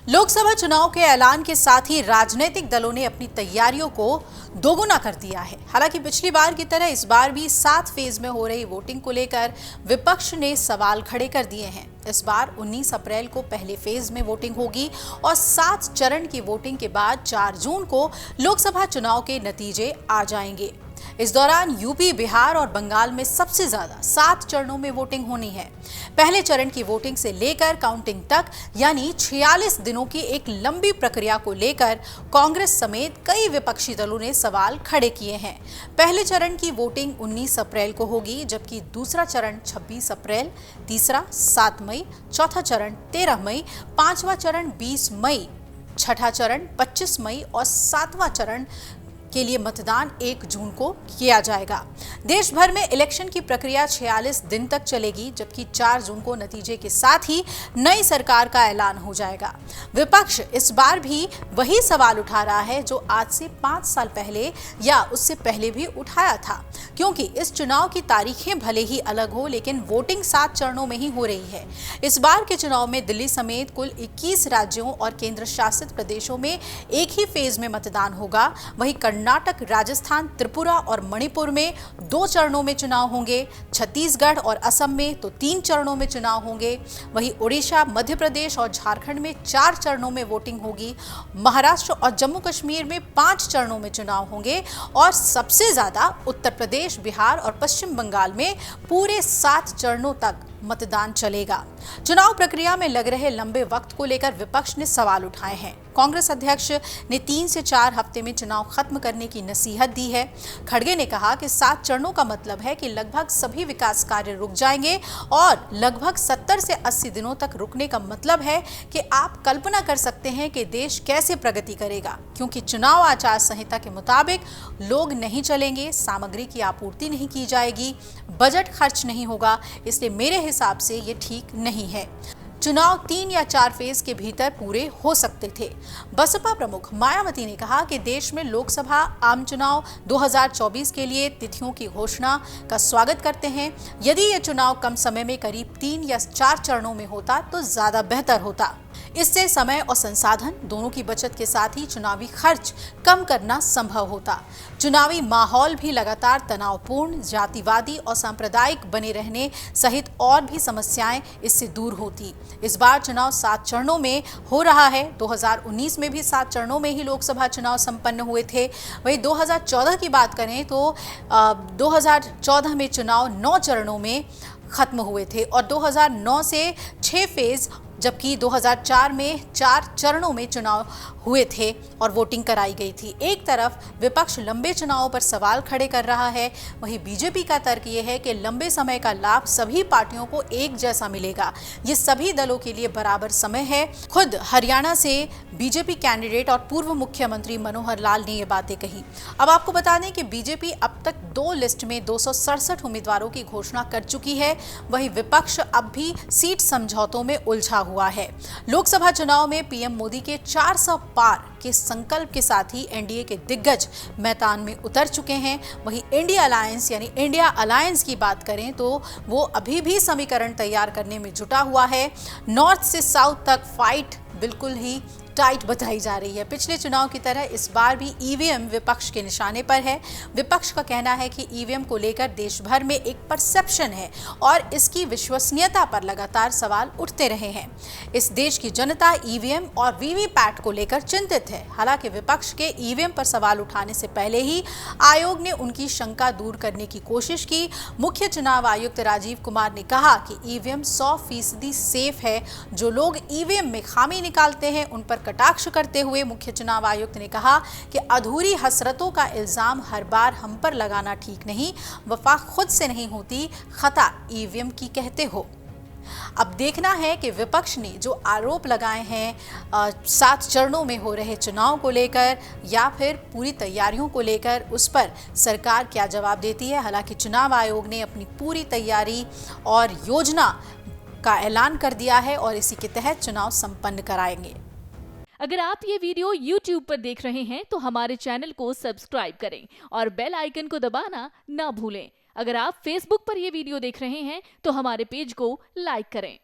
लोकसभा चुनाव के ऐलान के साथ ही राजनीतिक दलों ने अपनी तैयारियों को दोगुना कर दिया है। हालांकि पिछली बार की तरह इस बार भी 7 फेज में हो रही वोटिंग को लेकर विपक्ष ने सवाल खड़े कर दिए हैं। इस बार 19 अप्रैल को पहले फेज में वोटिंग होगी और 7 चरण की वोटिंग के बाद 4 जून को लोकसभा चुनाव के नतीजे आ जाएंगे। इस दौरान यूपी, बिहार और बंगाल में सबसे ज्यादा 7 चरणों में वोटिंग होनी है। पहले चरण की वोटिंग से लेकर काउंटिंग तक यानी 46 दिनों की एक लंबी प्रक्रिया को लेकर कांग्रेस समेत कई विपक्षी दलों ने सवाल खड़े किए हैं। पहले चरण की वोटिंग 19 अप्रैल को होगी, जबकि दूसरा चरण 26 अप्रैल, तीसरा 7 मई, चौथा चरण 13 मई, पांचवा चरण 20 मई, छठा चरण 25 मई और 7वां चरण के लिए मतदान 1 जून को किया जाएगा। देश भर में इलेक्शन की प्रक्रिया 46 दिन तक चलेगी, जबकि 4 जून को नतीजे के साथ ही नई सरकार का ऐलान हो जाएगा। विपक्ष इस बार भी वही सवाल उठा रहा है जो आज से 5 साल पहले या उससे पहले भी उठाया था, क्योंकि इस चुनाव की तारीखें भले ही अलग हो, लेकिन वोटिंग 7 चरणों में ही हो रही है। इस बार के चुनाव में दिल्ली समेत कुल 21 राज्यों और केंद्र शासित प्रदेशों में एक ही फेज में मतदान होगा। वहीं कर्नाटक, राजस्थान, त्रिपुरा और मणिपुर में 2 चरणों में चुनाव होंगे। छत्तीसगढ़ और असम में तो 3 चरणों में चुनाव होंगे। वहीं ओडिशा, मध्य प्रदेश और झारखंड में 4 चरणों में वोटिंग होगी। महाराष्ट्र और जम्मू कश्मीर में 5 चरणों में चुनाव होंगे और सबसे ज्यादा उत्तर प्रदेश, बिहार और पश्चिम बंगाल में पूरे 7 चरणों तक मतदान चलेगा। चुनाव प्रक्रिया में लग रहे लंबे वक्त को लेकर विपक्ष ने सवाल उठाए हैं। कांग्रेस अध्यक्ष ने 3 से 4 हफ्ते में चुनाव खत्म करने की नसीहत दी है। खड़गे ने कहा कि 7 चरणों का मतलब है कि लगभग सभी विकास कार्य रुक जाएंगे और लगभग 70 से 80 दिनों तक रुकने का मतलब है कि आप कल्पना कर सकते हैं कि देश कैसे प्रगति करेगा, क्योंकि चुनाव आचार संहिता के मुताबिक लोग नहीं चलेंगे, सामग्री की आपूर्ति नहीं की जाएगी, बजट खर्च नहीं होगा। इसलिए मेरे हिसाब से ये ठीक नहीं है। चुनाव 3 या 4 फेज के भीतर पूरे हो सकते थे। बसपा प्रमुख मायावती ने कहा कि देश में लोकसभा आम चुनाव 2024 के लिए तिथियों की घोषणा का स्वागत करते हैं। यदि ये चुनाव कम समय में करीब 3 या 4 चरणों में होता तो ज्यादा बेहतर होता। इससे समय और संसाधन दोनों की बचत के साथ ही चुनावी खर्च कम करना संभव होता। चुनावी माहौल भी लगातार तनावपूर्ण, जातिवादी और सांप्रदायिक बने रहने सहित और भी समस्याएं इससे दूर होती। इस बार चुनाव 7 चरणों में हो रहा है। 2019 में भी 7 चरणों में ही लोकसभा चुनाव संपन्न हुए थे। वहीं 2014 की बात करें तो 2014 में चुनाव 9 चरणों में खत्म हुए थे और 2009 से 6 फेज, जबकि 2004 में 4 चरणों में चुनाव हुए थे और वोटिंग कराई गई थी। एक तरफ विपक्ष लंबे चुनावों पर सवाल खड़े कर रहा है, वहीं बीजेपी का तर्क ये है कि लंबे समय का लाभ सभी पार्टियों को एक जैसा मिलेगा। ये सभी दलों के लिए बराबर समय है। खुद हरियाणा से बीजेपी कैंडिडेट और पूर्व मुख्यमंत्री मनोहर लाल ने ये बातें कही। अब आपको बता दें कि बीजेपी अब तक 2 लिस्ट में 267 उम्मीदवारों की घोषणा कर चुकी है। वहीं विपक्ष अब भी सीट समझौतों में उलझा हुआ है। लोकसभा चुनाव में पीएम मोदी के 400 पार के संकल्प के साथ ही एनडीए के दिग्गज मैदान में उतर चुके हैं। वहीं इंडिया अलायंस यानी इंडिया अलायंस की बात करें तो वो अभी भी समीकरण तैयार करने में जुटा हुआ है। नॉर्थ से साउथ तक फाइट बिल्कुल ही टाइट बताई जा रही है। पिछले चुनाव की तरह इस बार भी ईवीएम विपक्ष के निशाने पर है। विपक्ष का कहना है कि ईवीएम को लेकर देश भर में एक परसेप्शन है और इसकी विश्वसनीयता पर लगातार सवाल उठते रहे हैं। इस देश की जनता ईवीएम और वीवीपैट को लेकर चिंतित है। हालांकि विपक्ष के ईवीएम पर सवाल उठाने से पहले ही आयोग ने उनकी शंका दूर करने की कोशिश की। मुख्य चुनाव आयुक्त राजीव कुमार ने कहा कि ईवीएम 100% सेफ है। जो लोग ईवीएम में खामी निकालते हैं उन पर कटाक्ष करते हुए मुख्य चुनाव आयुक्त ने कहा कि अधूरी हसरतों का इल्जाम हर बार हम पर लगाना ठीक नहीं। वफा खुद से नहीं होती, खता ईवीएम की कहते हो। अब देखना है कि विपक्ष ने जो आरोप लगाए हैं 7 चरणों में हो रहे चुनाव को लेकर या फिर पूरी तैयारियों को लेकर, उस पर सरकार क्या जवाब देती है। हालांकि चुनाव आयोग ने अपनी पूरी तैयारी और योजना का ऐलान कर दिया है और इसी के तहत चुनाव संपन्न कराएंगे। अगर आप ये वीडियो YouTube पर देख रहे हैं तो हमारे चैनल को सब्सक्राइब करें और बेल आइकन को दबाना ना भूलें। अगर आप Facebook पर ये वीडियो देख रहे हैं तो हमारे पेज को लाइक करें।